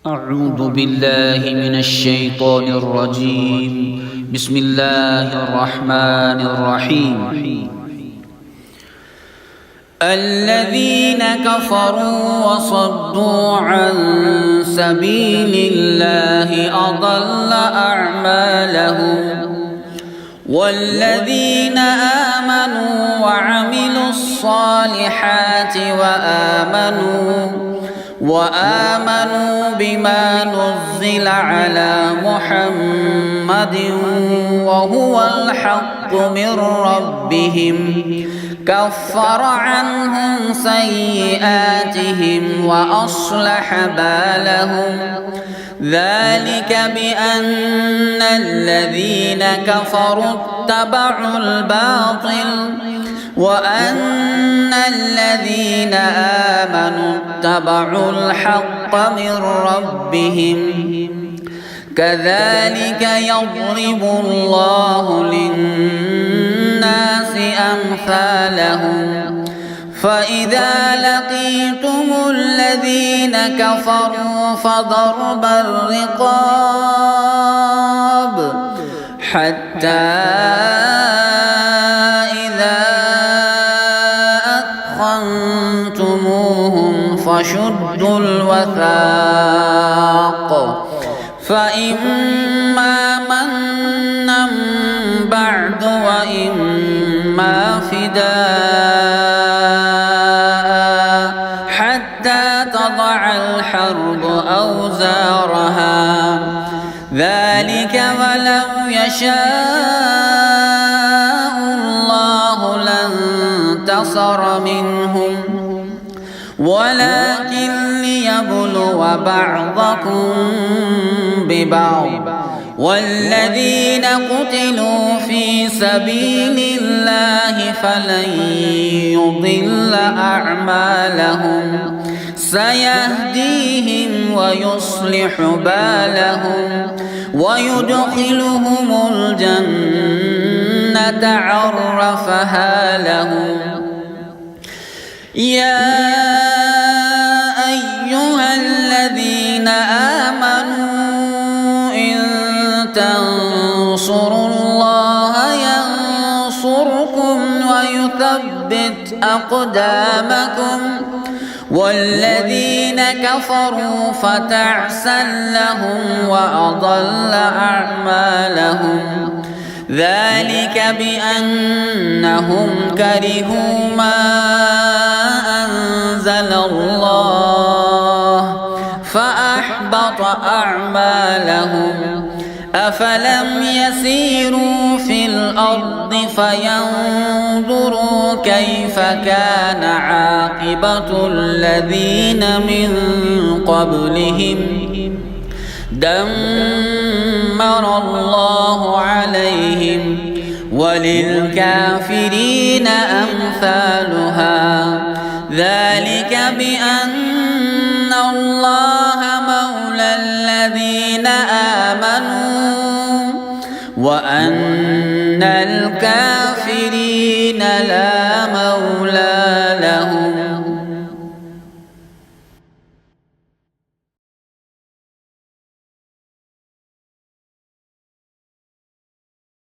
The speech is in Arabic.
أعوذ بالله من الشيطان الرجيم. بسم الله الرحمن الرحيم. الذين كفروا وصدوا عن سبيل الله أضل أعمالهم، والذين آمنوا وعملوا الصالحات وآمنوا بما نزل على محمد وهو الحق من ربهم كفر عنهم سيئاتهم وأصلح بالهم، ذلك بأن الذين كفروا اتبعوا الباطل وأن الذين آمنوا اتبعوا الحق من ربهم، كذلك يضرب الله للناس أمثالهم. فإذا لقيتم الذين كفروا فضرب الرقاب حتى إذا أثخنتموهم فشدوا الوثاق، فإما منا بعد وإما فداء حتى تضع الحرب أوزارها، ذلك ولو يشاء الله لانتصر منهم، ولكن ليبلو بعضكم ببعض، والذين قتلوا في سبيل الله فلن يضل أعمالهم، سيهديهم ويصلح بالهم ويدخلهم الجنة عرفها لهم. يا أيها الذين آمنوا إن تنصروا الله ينصركم ويثبت أقدامكم، والذين كفروا فتعسا لهم وأضل أعمالهم، ذلك بأنهم كرهوا ما أنزل الله فأحبط أعمالهم. أفلم يسيروا في الأرض فينظروا كيف كان عاقبة الذين من قبلهم، دمر الله عليهم وللكافرين أمثالها، ذلك بأن الله مولى الذين آمنوا وأن الكافرين لا مولى